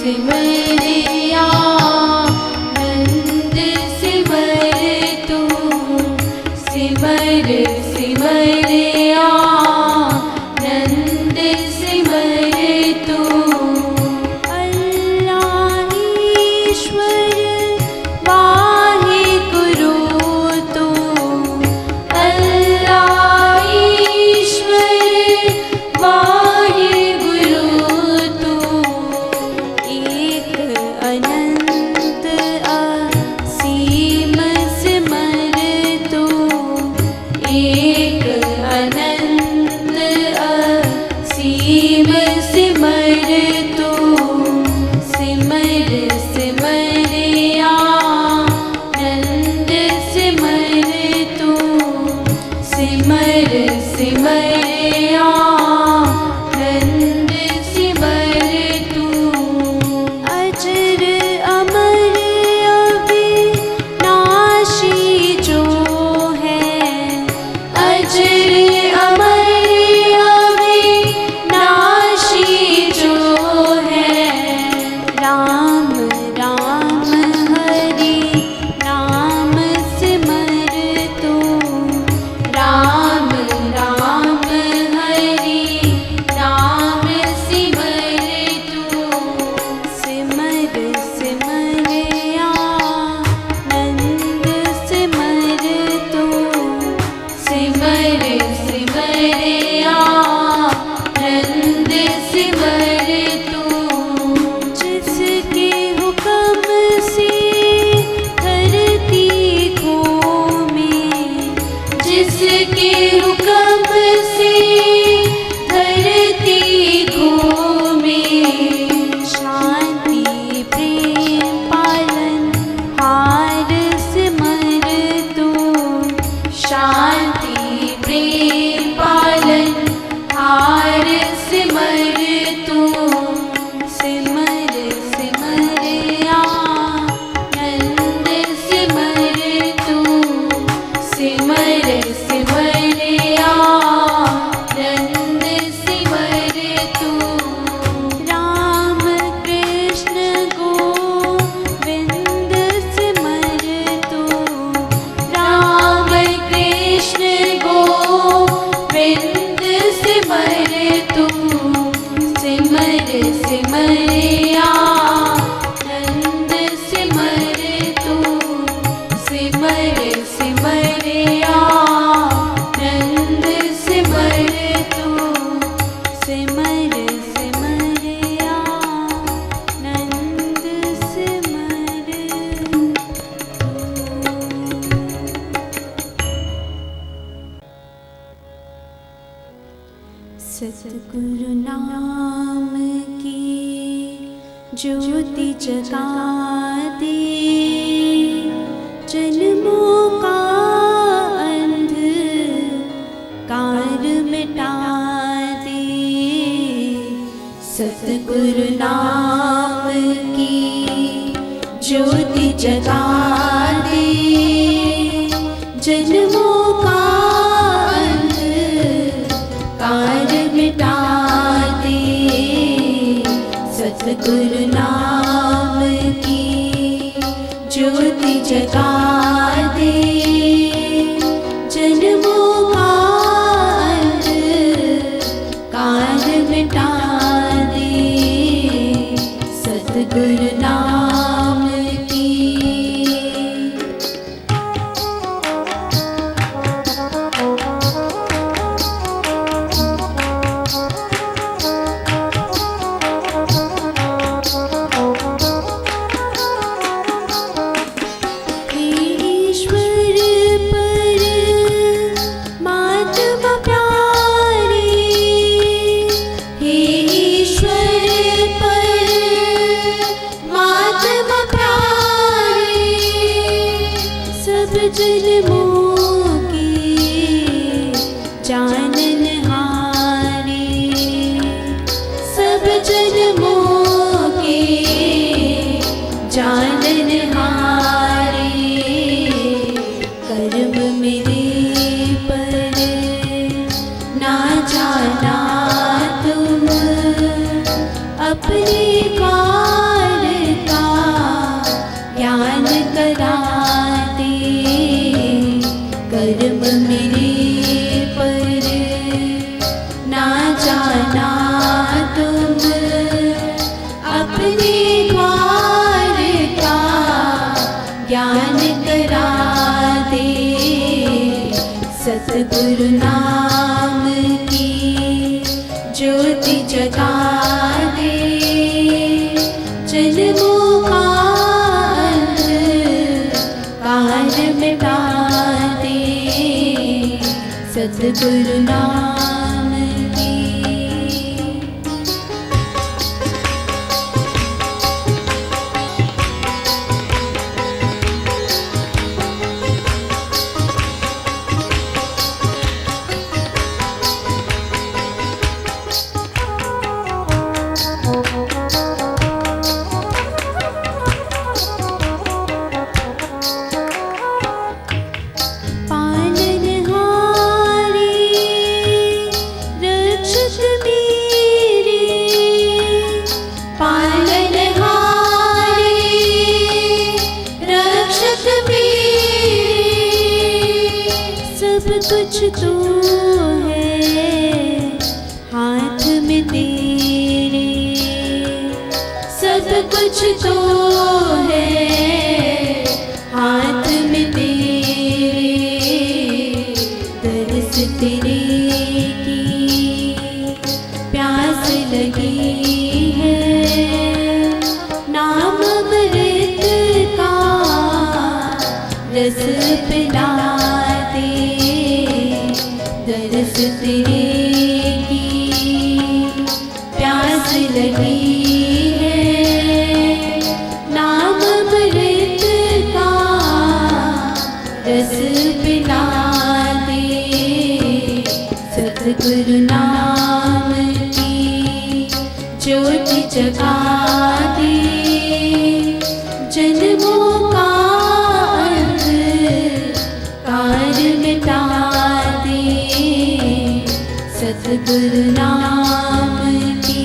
सिमरिया नंद सिमर तू सिमर सिमरिया नंद सिमर तू अल्लाह ईश्वर वाहे गुरु तू अल्लाह ईश्वर वाहे गुरु तू एक अनंत असीम सिमर तू एक अनंत असीम सिमर तू सिमर सिमरिया नंद सिमर तू सिमर सिमरिया नंद सिमर तू अजर अमर अविनाशी जो है अजर अमर अविनाशी जो है राम राम हरि नाम सिमर तू राम राम हरि नाम सिमर तू सिमर सिमरिया नंद सिमर तू सिमर सिमरिया नंद सिमर तू जिसके हुक्म से धरती घूमे जिसके हुक्म से धरती घूमे शांति प्रेम पालन हार सिमर तू शांति प्रेम पालन हार सिमर तू सिमर सिमरिया नंद सिमर तू सिमर सिमरिया नंद सिमर तू राम कृष्ण गोविंद सिमर तू राम कृष्ण गोविंद सिमर तू सिमर सिमरिया नंद सिमर तू सिमर सिमरिया नंद सिमर तू सिमर सिमरिया नंद सिमर तू सतगुरु नाम की ज्योति जगा दे जन्मों का अंधकार मिटा दे सतगुरु नाम की ज्योति जगा दे जन्मों का अंधकार मिटा दे सतगुरु नाम की ज्योति जगा दे जन्मों का अंधकार मिटा दे सतगुरु नाम की जन्मों की जाननहारी सब जन्मों की जाननहारी कर्म मेरे पर ना जाना तुम अपने का सद्गुरु नाम की ज्योति जगा दे, जन्मों का अंधकार मिटा दे, सद्गुरु नाम की। कुछ तो है हाथ में तेरे, सब कुछ तो है हाथ में तेरे, दर्श तेरे की प्यास लगी है, नाम अमृत का रस पिला दे, दर्श तेरे की प्यास लगी है, नाम अमृत का रस पिला दे, सद्गुरु नाम की ज्योति जगा दे, जन्मों का अंधकार मिटा दे, सद्गुरु नाम की।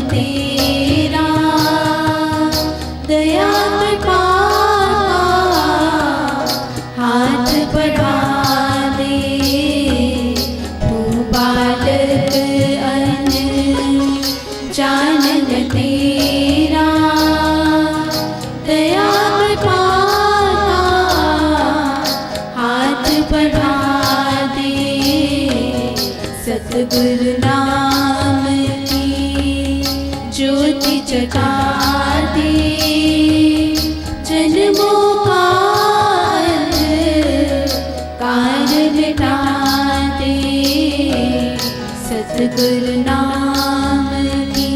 तेरा दया कृपा हाथ बढ़ा दे, तू बालक अन जानन तेरा, दया कृपा हाथ बढ़ा दे, सद्गुरु नाम ज्योति जगा दे, जन्मों का अंधकार मिटा दे, सद्गुरु नाम की।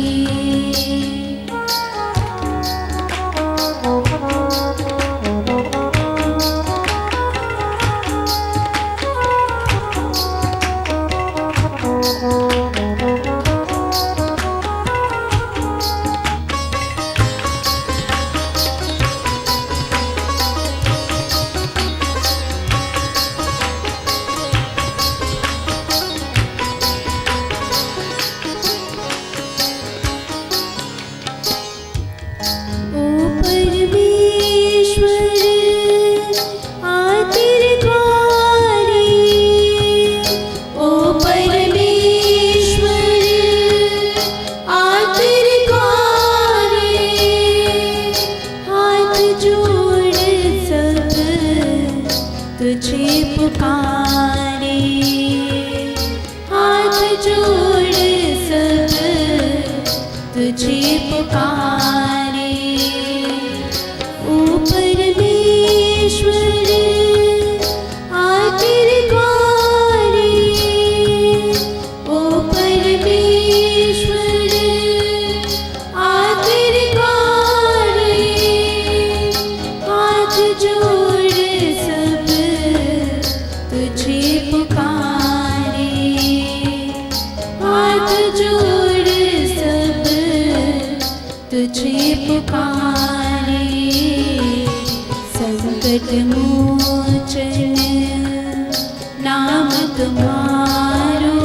तुझे पुकारे पुकारे, संकट मोचन नाम तुम्हारो,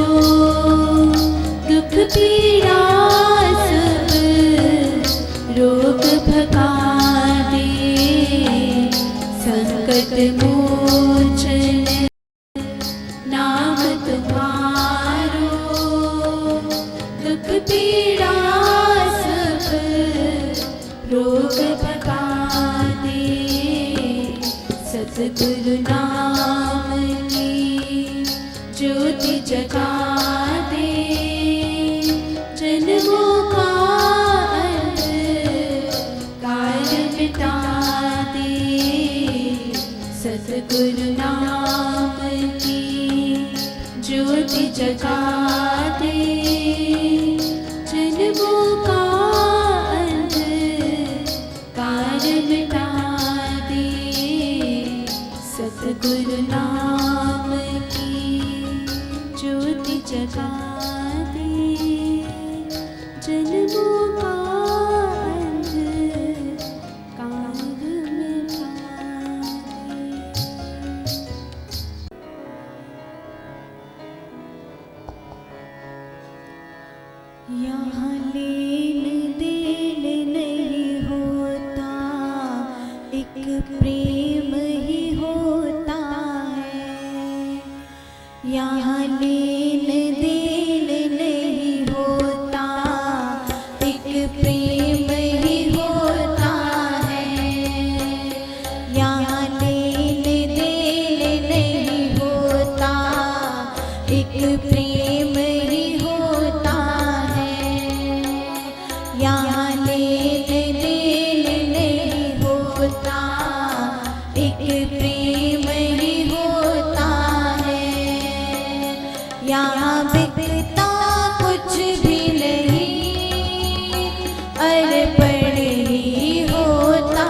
दुख पीड़ा सब रोग भगा दे। संकट मोचन नाम तुम्हारो, दुख पीड़ा सब रोग भगा दे। सतगुरु नाम की ज्योति जगा दे, जन्मों का अंधकार मिटा दे। सतगुरु नाम की ज्योति जगा दे, जन्मों का अंधकार मिटा दे। सतगुरु नाम की ज्योति जगा दे, जन्मों का अंधकार मिटा दे। यहाँ लेन देन नहीं होता, एक प्रेम ही होता है। यहाँ लेन देन नहीं होता, एक प्रेम ही होता है। यहाँ लेन देन नहीं होता, एक प्रेम ही होता है। यहाँ लेन देन नहीं होता, एक प्रेम ही होता है। यहाँ बिकता कुछ भी नहीं, अर्पण ही होता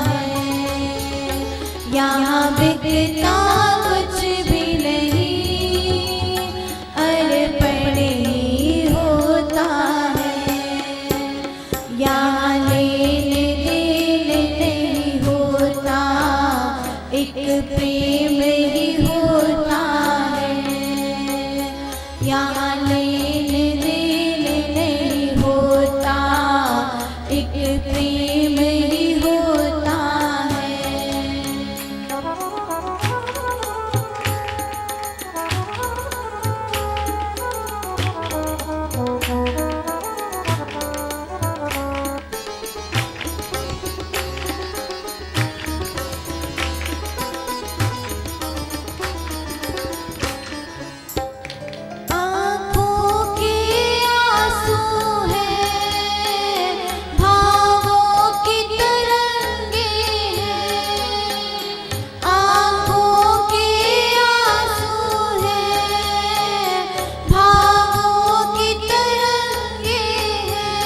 है। यहाँ बिकता कुछ भी नहीं, अर्पण ही होता है। यहाँ लेन देन नहीं होता, एक प्रेम ही होता है। यहाँ लेन देन नहीं होता, एक प्रेम ही होता है। आँखों के आंसू हैं, भावों की तरंगे हैं। आँखों के आंसू हैं, भावों की तरंगे हैं।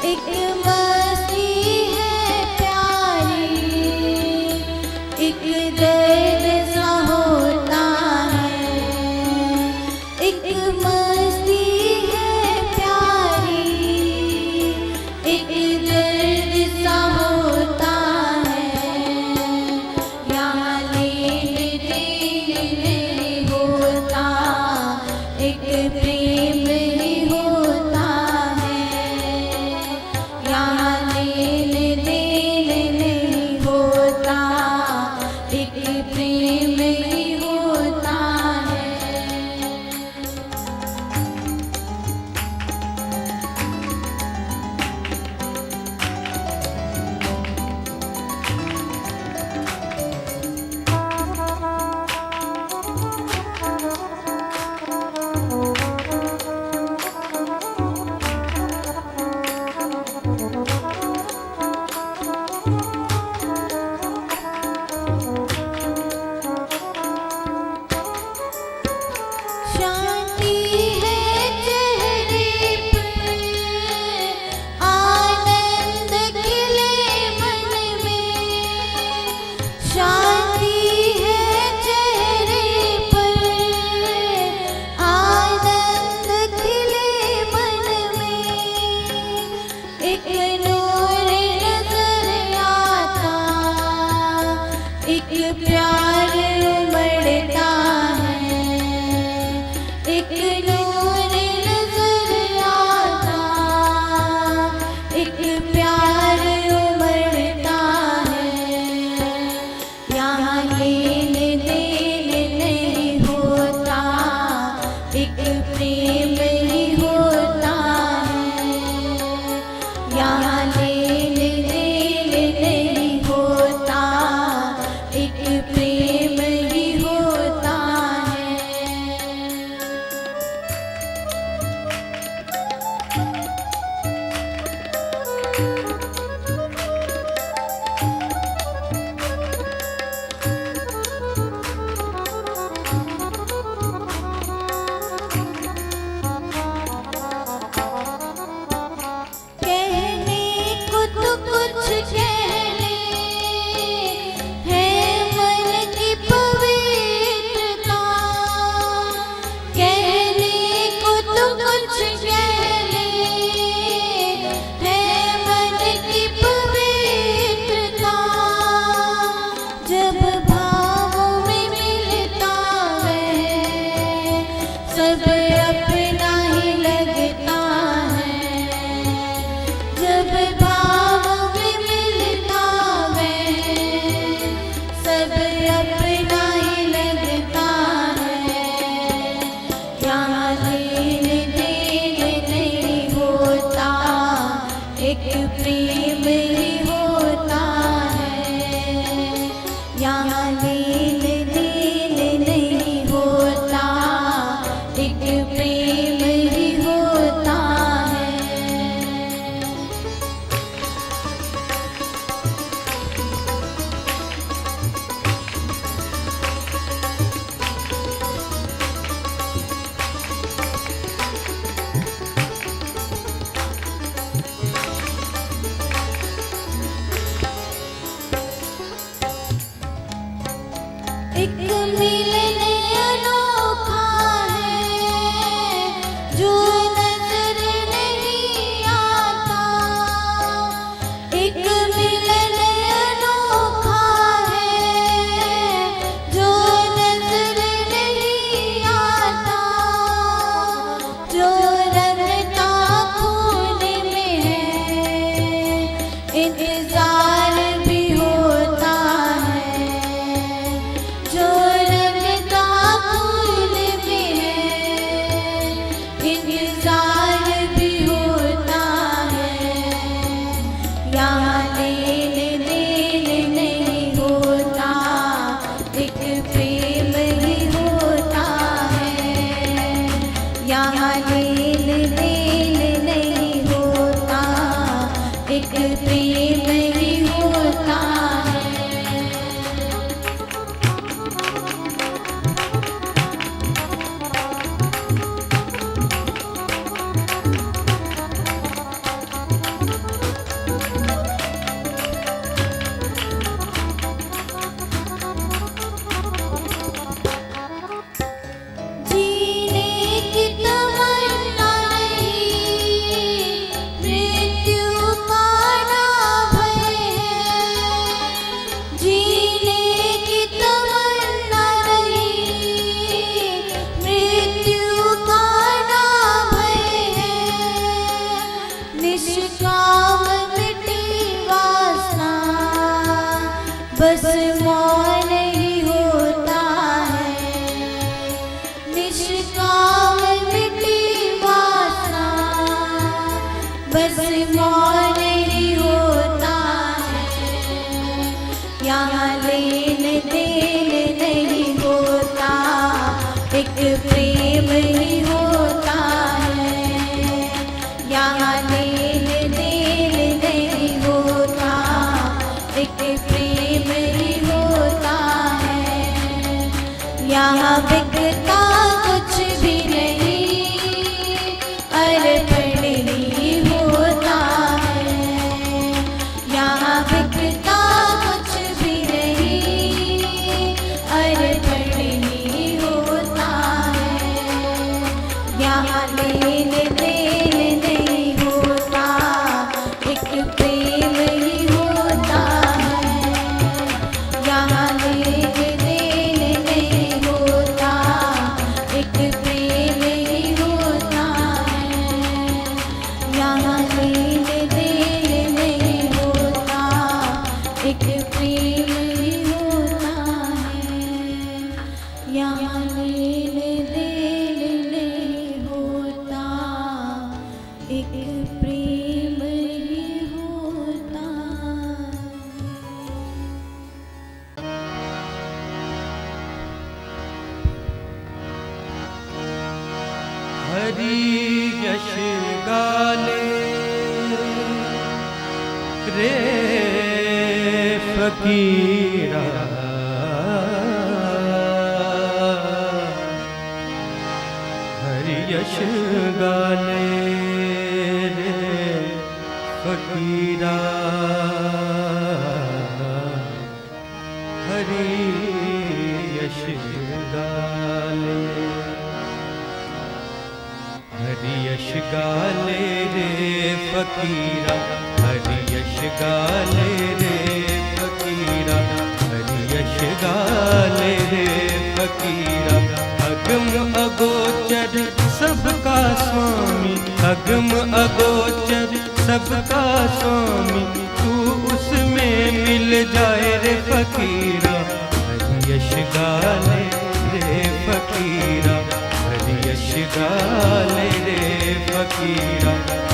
एक मस्ती है प्यारी, एक दर्द सा होता है। एक मस्ती है प्यारी, एक दर्द सा होता है। यहाँ लेन देन नहीं होता, एक प्रेम ही होता है। यहाँ लेन देन नहीं होता, एक प्रेम ही होता है। मिलन अनोखा है जो नजर नहीं आता। एक मिलन अनोखा है जो नजर नहीं आता। जो रंगता खून में है इंतजार भी होता है। जो रंगता खून में है इंतजार भी होता है। यहाँ लेन देन नहीं होता, एक प्रेम ही होता है। यहाँ लेन देन नहीं होता, एक प्रेम ही होता है। जीने की तमन्ना नहीं, मृत्यु का ना भय है। जीने की तमन्ना नहीं, मृत्यु का ना भय है। निष्काम मिटी वासना, बस मौन ही होता है। निष्काम मिटी वासना, बस मौन ही होता है। यहाँ लेन देन नहीं होता, एक प्रेम ही होता है। यहाँ लेन देन नहीं होता, एक प्रेम ही होता है। यहाँ बिकता कुछ भी नहीं, अर्पण ही होता है। यहाँ बिकता कुछ भी नहीं, अर्पण ही होता है। यहाँ लेन देन नहीं होता, एक प्रेम ही होता है। यहाँ लेन देन नहीं होता, एक प्रेम ही होता है। यहाँ लेन देन नहीं होता, एक प्रेम ही होता है। यहाँ लेन देन नहीं होता, एक प्रेम ही होता है। हरि यश गाले रे फकीरा। हरि यश गाले रे फकीरा। हरि यश गाले। हरि यश गाले रे फकीरा। हरि यश गाले रे फकीरा। हरि यश गाले रे फकीरा। अगम अगोचर सबका स्वामी। अगम अगोचर सबका स्वामी। तू उसमें मिल जाए रे फकीरा। हरि यश गाले रे फकीरा। हरि यश गाले रे फकीरा।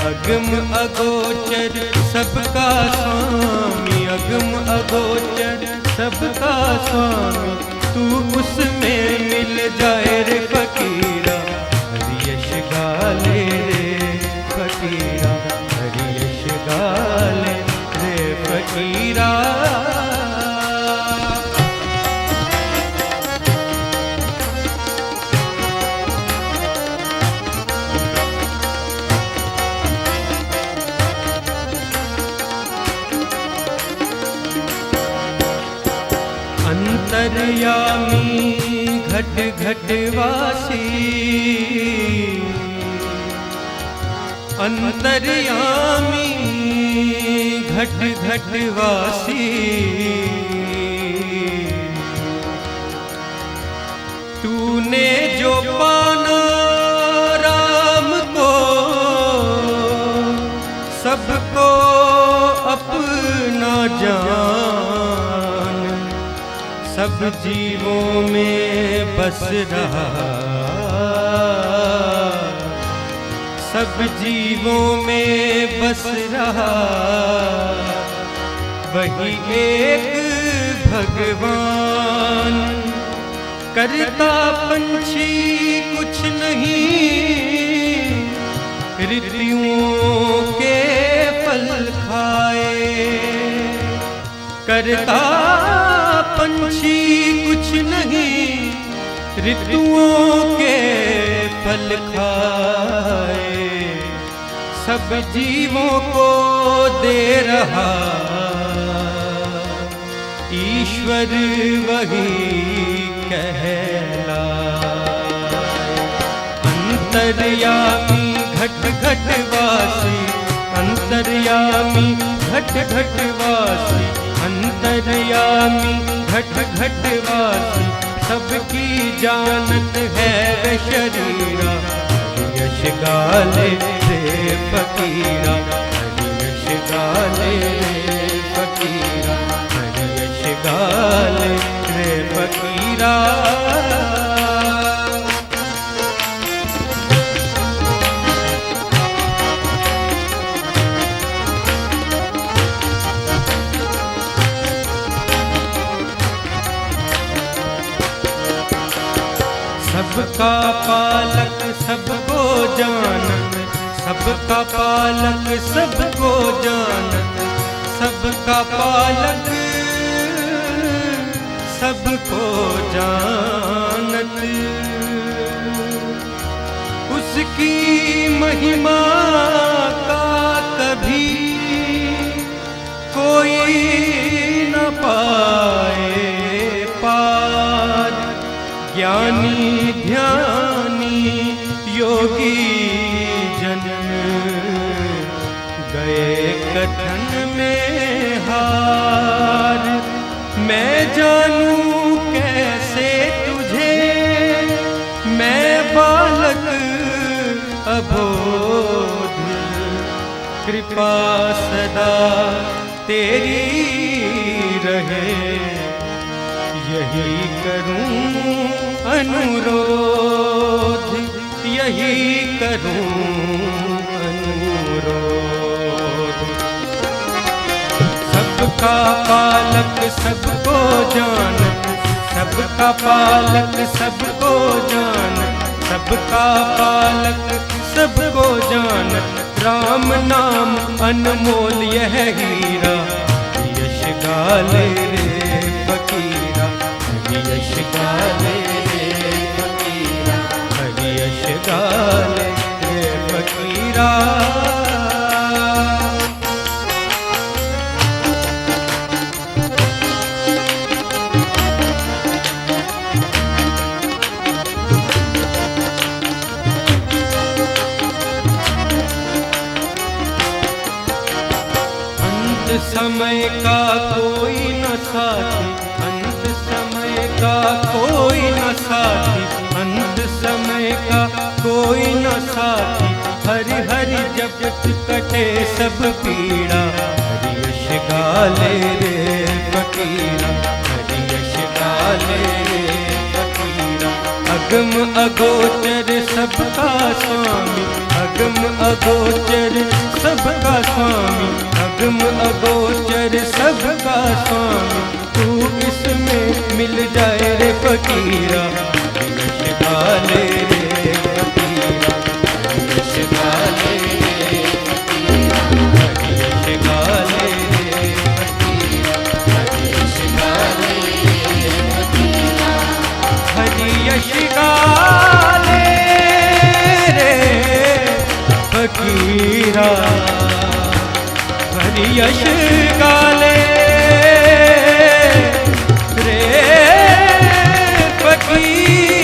अगम अगोचर सबका स्वामी। अगम अगोचर सबका स्वामी। तू उसमें मिल जाए रे फकीरा। हरि यश गाले रे फकीरा। हरि यश गाले रे फकीरा। घट घट वासी अंतर्यामी घट घट वासी तूने जो पाना राम को सबको अपना जान सब जीवों में बस रहा सब जीवों में बस रहा वही एक भगवान करता पंछी कुछ नहीं ऋतुओं के फल खाए करता पंछी कुछ नहीं ऋतुओं के फल खाए सब जीवों को दे रहा ईश्वर वही कहला अंतर्यामी घट घट वासी अंतर्यामी घट घट वासी अंतर्यामी घट घट वासी सबकी जानत है वे शरीरा यश गाले रे फकीरा यश गाले रे फकीरा यश गाले रे फकीरा सबका पालक सबको जानत सबका पालक सबको जानत सबका पालक सबको जानत उसकी महिमा का कभी कोई न पाए पार ज्ञानी ध्यानी योगी जन गए कथन में हार मैं जानूं कैसे तुझे मैं बालक अबोध कृपा सदा तेरी रहे यही करूं अनुरोध यही करूं अनुरोध सबका पालक सबको जानत सबका पालक सबको जानत सबका पालक सबको जानत राम नाम अनमोल यह हीरा यश गाले रे फकीरा यश गाले रे फकीरा यश गाले रे फकीरा अंत समय का कोई न साथी अंत समय का कोई न साथी अंत समय का कोई न साथी हरि हरि जपत कटे सब पीड़ा हरि यश गाले रे फकीरा हरि यश गाले रे फकीरा अगम अगोचर सबका स्वामी अगम अगोचर सबका स्वामी अगम अगोचर सबका स्वामी तू इसमें मिल जाए रे फकीरा यश गाले रे फकीरा यश गाले रे फकीरा यश गाले रे फकीरा यश गाले रे फकीरा हरि यश गाले रे फकीरा हरि यश गाले रे फकीरा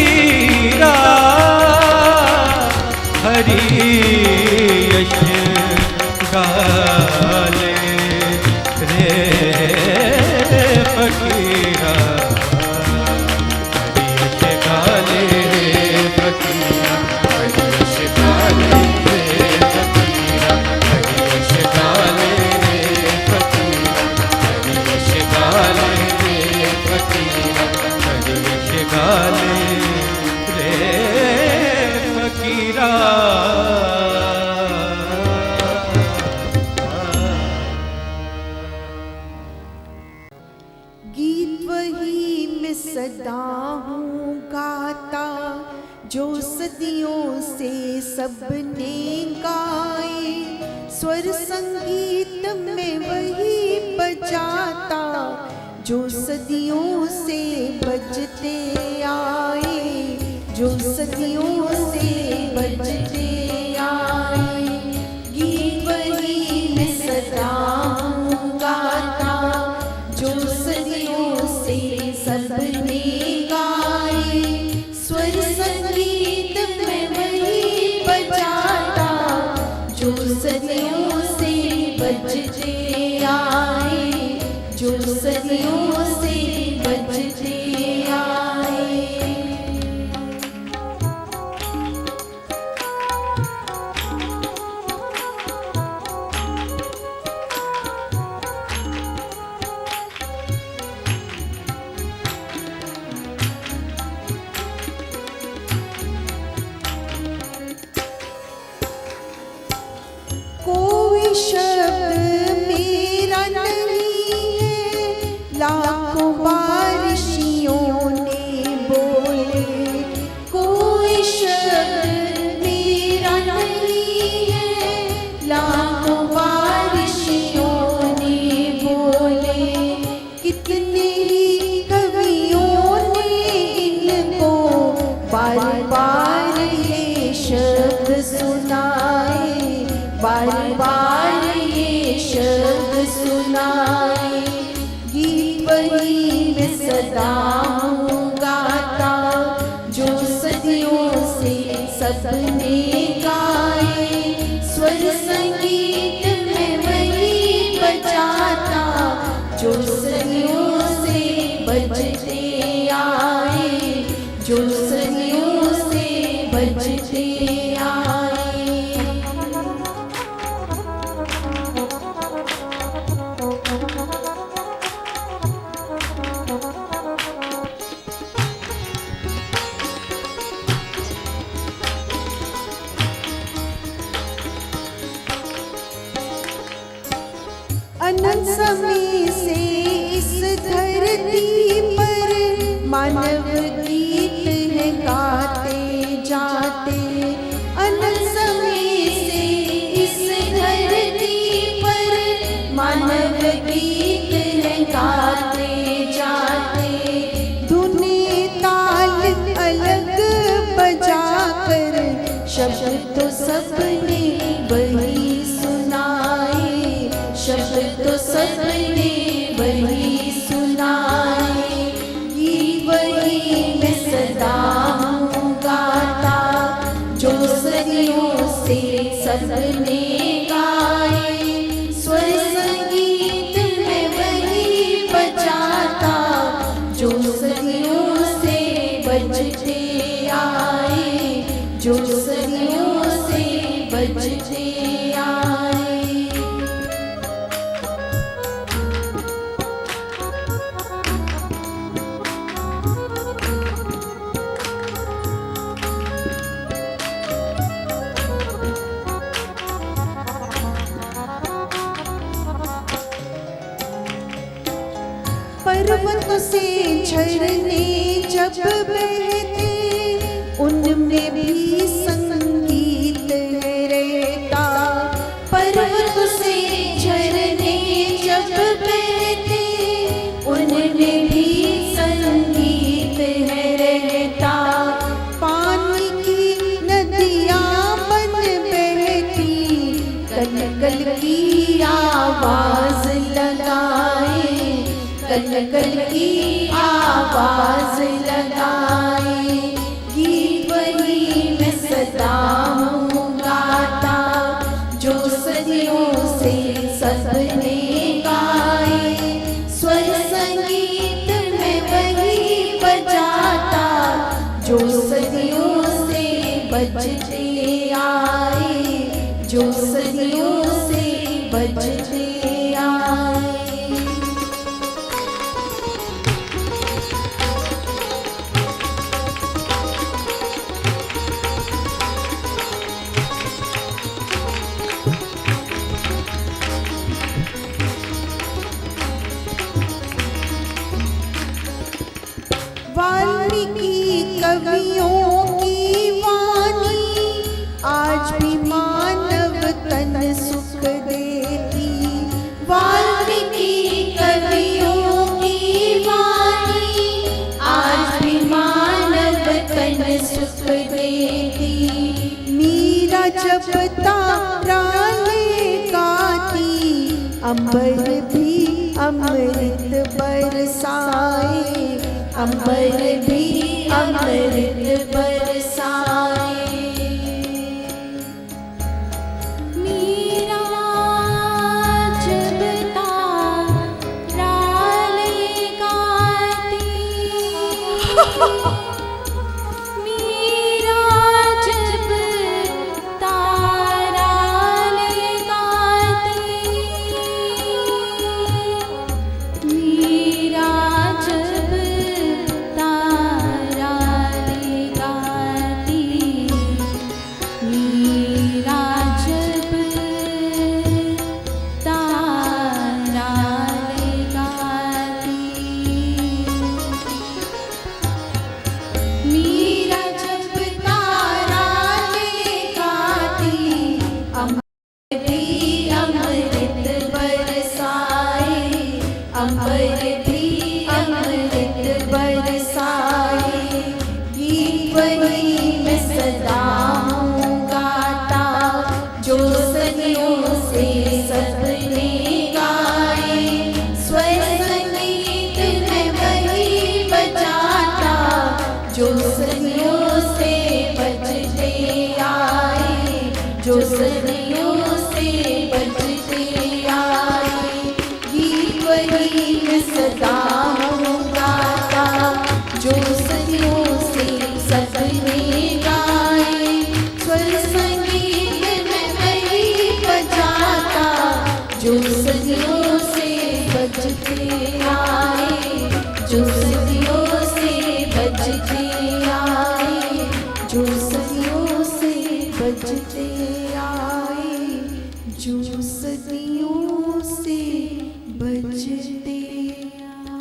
गाले रे फकीरा। गीत वही मैं सदा हूँ गाता जो सदियों से सबने गाए, स्वर संगीत में वही बजाता जो सदियों से बजते आए, जो सदियों से बजते आए। गीत वही मैं सदा हूँ गाता जो सदियों से सबने गाए, स्वर संगीत में वही बजाता जो सदियों से बजते आए, जो सदियों से बजते आए। कोई शब्द मेरा नहीं है, लाखों बारिशियों ने बोले। कोई शब्द मेरा नहीं है, लाखों बारिशियों ने बोले। कितने ही कवियों ने इनको बार बार ये शब्द सुनाए, बार बार ये शब्द सुनाए। गीत वही मैं सदा हूँ गाता जो सदियों से सबने गाए, स्वर संगीत में वही बजाता जो सदियों से बजते आए, जो सदियों से बजते आए। अनंत समय से इस धरती पर मानव गीत है गाते जाते। अनंत समय से इस धरती पर मानव गीत है गाते जाते। धुने ताल अलग बजाकर शब्द तो सबने वही सुनाए, शब्द तो सबने वही सुनाए। गीत वही मैं सदा हूँ गाता जो सदियों से सबने गाए, स्वर संगीत में वही बजाता जो सदियों से बजते आए, जो सदियों से बजते आए। पर्वत से झरने जब बहते उनमें भी संगीत रहता। पर्वत से झरने जब बहते उनमें भी संगीत रहता। पानी की नदियाँ बन बहती कल कल की आवाज लगाए, कल कल की आवाज लगाए। गीत वही मैं सदा हूँ गाता जो सदियों से सबने गाए, स्वर संगीत में वही बजाता जो सदियों से बजते आए, जो सदियों से बजते आए। जपता प्राणे गाती, अंबर भी अमृत बरसाए, अंबर भी अमृत बरसाए। मीरा जपता प्राणे गाती, मीरा जपता प्राणे गाती, मीरा जपता प्राणे गाती, मीरा जपता प्राणे गाती, मीरा जपता प्राणे गाती, अंबर भी अमृत बरसाए, अंबर भी अमृत बरसाए। गीत वही मैं सदा हूँ गाता, जो सदियों से सबने गाए, स्वर संगीत मैं वही बजाता, जो सदियों से बजते आए, जो सदियों से बजते आए। गीत वही मैं सदा हूँ गाता, जो सदियों से सबने गाए, स्वर संगीत मैं वही बजाता, जो सदियों से बजते आए, जो सदियों से बजते आए, जो सदियों से बजते आए, जो सदियों से बजते आए।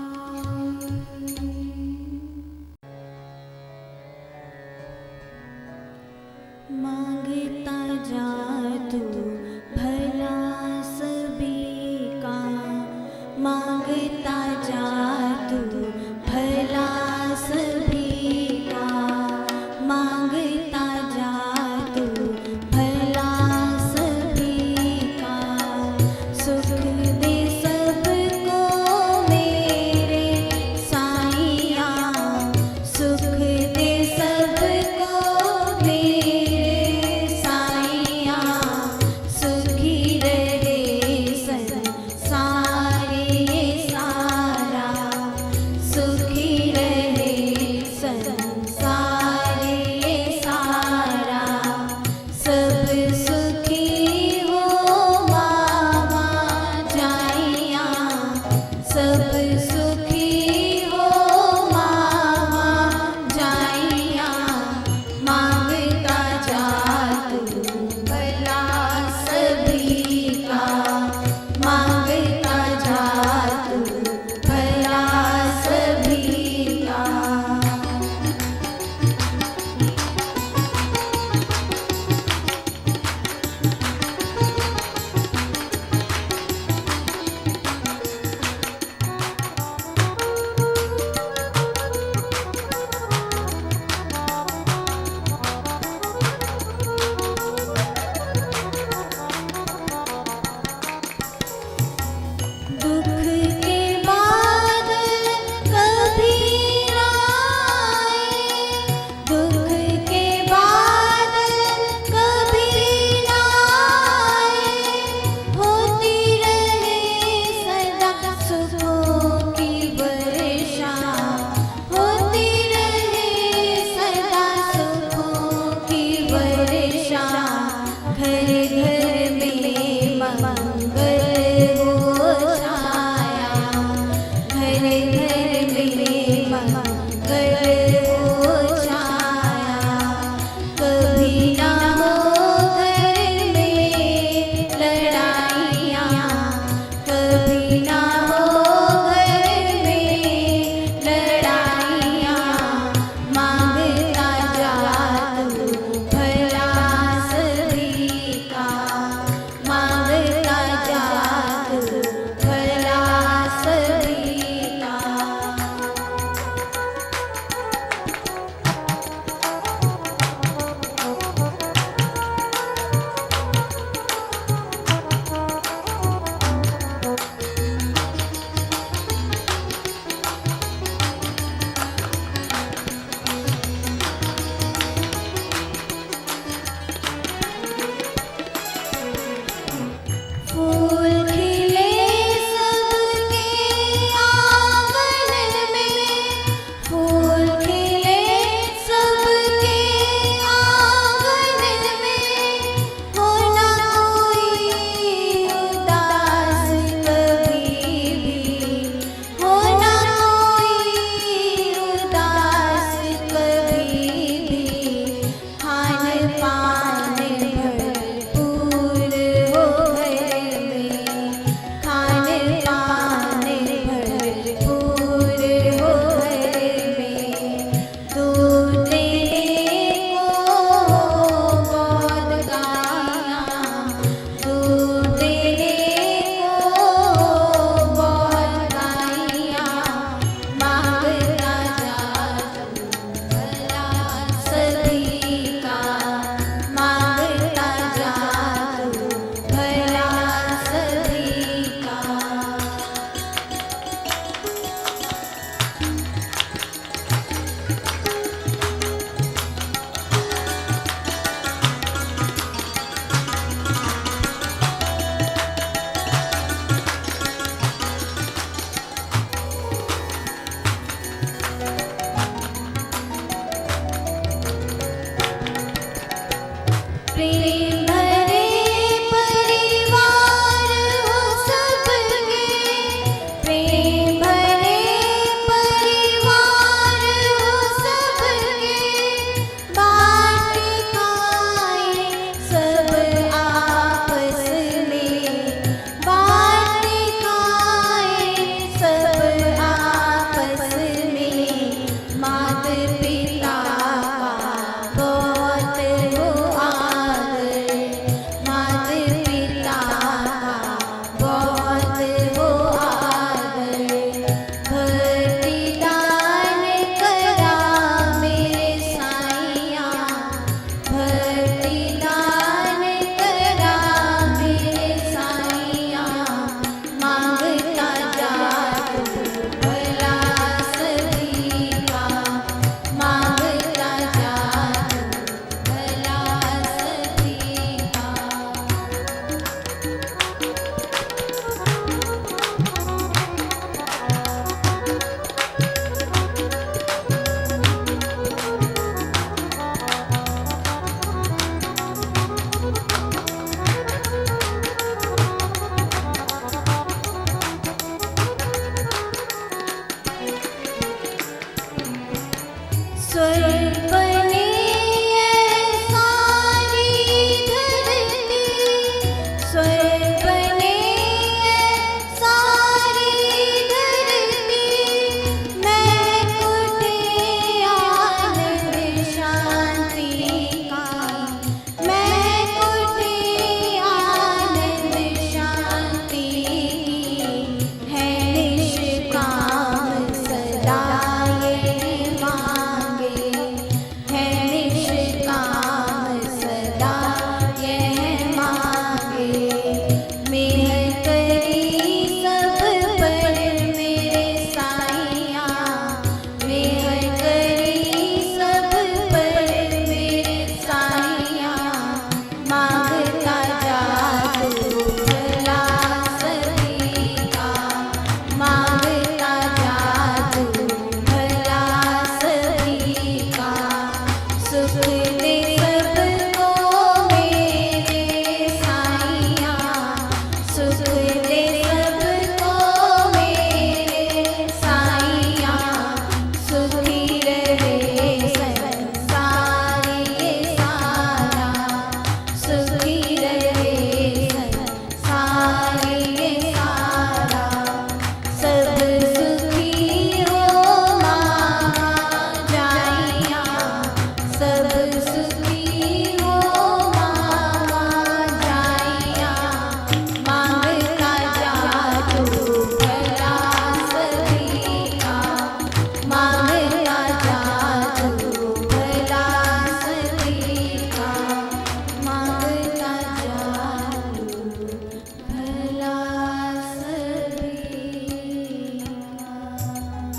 मांगता जा तू भला सभी का, मांगता जा तू भला सभी का, मांगता जा तू भला सभी का, सुख दे सबको मेरे साईया, सुख दे सबको मेरे साईया, सुख